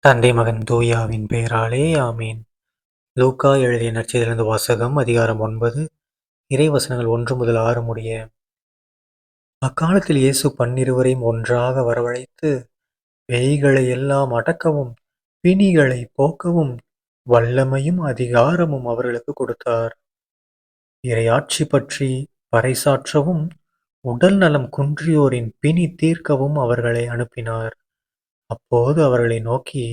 தந்தை மகன் தூயாவின் பெயராலே ஆமீன். லூக்கா எழுதிய நற்செய்தியிலிருந்து வாசகம் அதிகாரம் 9 இறைவசனங்கள் 1 முதல் 6 முடிய. அக்காலத்தில் இயேசு பன்னிருவரையும் ஒன்றாக வரவழைத்து, பேய்களை எல்லாம் அடக்கவும் பிணிகளை போக்கவும் வல்லமையும் அதிகாரமும் அவர்களுக்கு கொடுத்தார். இறையாட்சி பற்றி பறைசாற்றவும் உடல் நலம் குன்றியோரின் பிணி தீர்க்கவும் அவர்களை அனுப்பினார். அப்போது அவர்களை நோக்கி,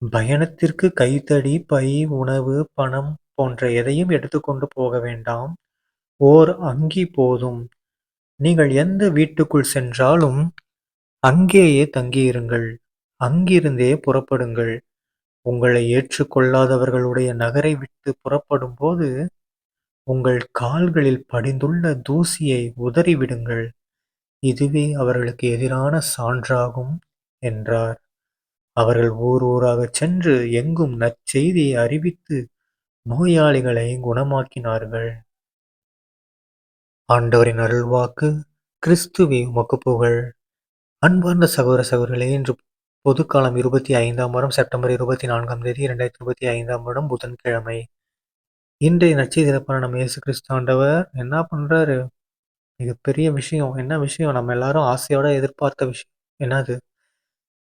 பயணத்திற்கு கைத்தடி, பை, உணவு, பணம் போன்ற எதையும் எடுத்துக்கொண்டு போக வேண்டாம். ஓர் அங்கி போதும். நீங்கள் எந்த வீட்டுக்குள் சென்றாலும் அங்கேயே தங்கியிருங்கள். அங்கிருந்தே புறப்படுங்கள். உங்களை ஏற்றுக்கொள்ளாதவர்களுடைய நகரை விட்டு புறப்படும்போது உங்கள் கால்களில் படிந்துள்ள தூசியை உதறிவிடுங்கள். இதுவே அவர்களுக்கு எதிரான சான்றாகும் என்றார். அவர்கள் ஊர் ஊராகச் சென்று எங்கும் நற்செய்தியை அறிவித்து நோயாளிகளை குணமாக்கினார்கள். ஆண்டவரின் அருள்வாக்கு. கிறிஸ்துவே உமக்கு புகழ். அன்பார்ந்த சகோதர சகோதரிகளே, இன்று பொதுக்காலம் 25ஆம் வாரம் செப்டம்பர் 24ஆம் தேதி 2025ஆம் வருடம் புதன்கிழமை. இன்றைய நற்செய்தியில நம்ம இயேசு கிறிஸ்து ஆண்டவர் என்ன பண்றாரு? மிகப்பெரிய விஷயம். என்ன விஷயம்? நம்ம எல்லாரும் ஆசையோட எதிர்பார்த்த விஷயம். என்னது?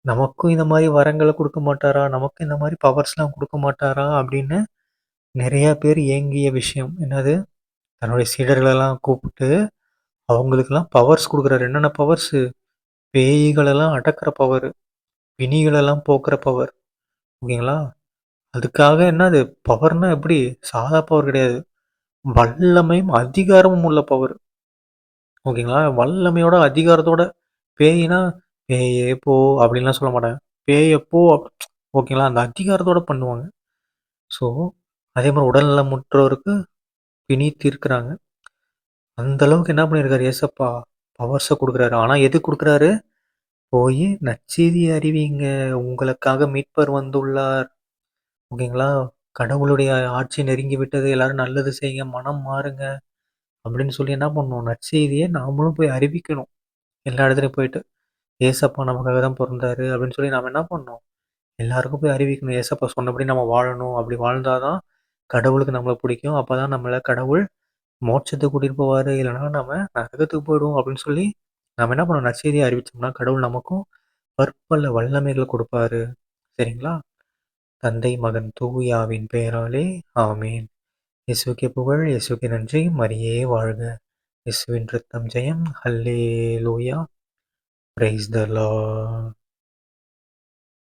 நமக்கும் இந்த மாதிரி வரங்களை கொடுக்க மாட்டாரா? நமக்கும் இந்த மாதிரி பவர்ஸ்லாம் கொடுக்க மாட்டாரா? அப்படின்னு நிறைய பேர் ஏங்கிய விஷயம். என்னது? தன்னுடைய சீடர்களெல்லாம் கூப்பிட்டு அவங்களுக்கெல்லாம் பவர்ஸ் குடுக்குறாரு. என்னென்ன பவர்ஸு? பேய்களெல்லாம் அடக்குற பவரு, பிணிகளெல்லாம் போக்குற பவர். ஓகேங்களா? அதுக்காக என்னது? பவர்னா எப்படி? சாதா பவர் கிடையாது. வல்லமையும், அதிகாரமும் உள்ள பவர். ஓகேங்களா? வல்லமையோட, அதிகாரத்தோட. பேயினா, "பேயே போ" அப்படின்லாம் சொல்ல மாட்டாங்க. "பேய போ" ஓகேங்களா? அந்த அதிகாரத்தோட பண்ணுவாங்க. ஸோ, அதே மாரி உடல்நலமுற்றோருக்கு பிணி தீர்க்குறாங்க. அந்த அளவுக்கு என்ன பண்ணியிருக்காரு ஏசப்பா? பவர்ஸ குடுக்குறாரு. ஆனா எதுக்கு குடுக்குறாரு? போயி நற்செய்திய அறிவிங்க. உங்களுக்காக மீட்பர் வந்துள்ளார். ஓகேங்களா? கடவுளுடைய ஆட்சி நெருங்கி விட்டது. எல்லாரும் நல்லது செய்யுங்க. மனம் மாறுங்க. அப்படின்னு சொல்லி என்ன பண்ணணும்? நற்செய்திய நாமளும் போய் அறிவிக்கணும். எல்லா இடத்துலயும் போயிட்டு. ஏசப்பா நமக்காக தான் பொறந்தாரு அப்படின்னு சொல்லி நாம என்ன பண்ணணும்? எல்லாருக்கும் போய் அறிவிக்கணும். ஏசப்பா சொன்னபடி நம்ம வாழணும். அப்படி வாழ்ந்தா தான் கடவுளுக்கு நம்மள பிடிக்கும். அப்பதான் நம்மள கடவுள் மோட்சத்துக்கு கூட்டிட்டு போவாரு. இல்லன்னா நம்ம நரகத்துக்கு போயிடுவோம் அப்படின்னு சொல்லி, நம்ம என்ன பண்ணணும்? நற்செய்திய அறிவிச்சோம்னா, கடவுள் நமக்கும் பற்பல வல்லமைகள் கொடுப்பாரு. சரிங்களா? தந்தை, மகன், தூய ஆவியின் பெயராலே ஆமென். இயேசுவுக்கே புகழ், இயேசுவுக்கே நன்றி, மரியே வாழ்க. இயேசுவின் ரத்தம் ஜெயம். ஹல்லேலூயா. Praise the Lord.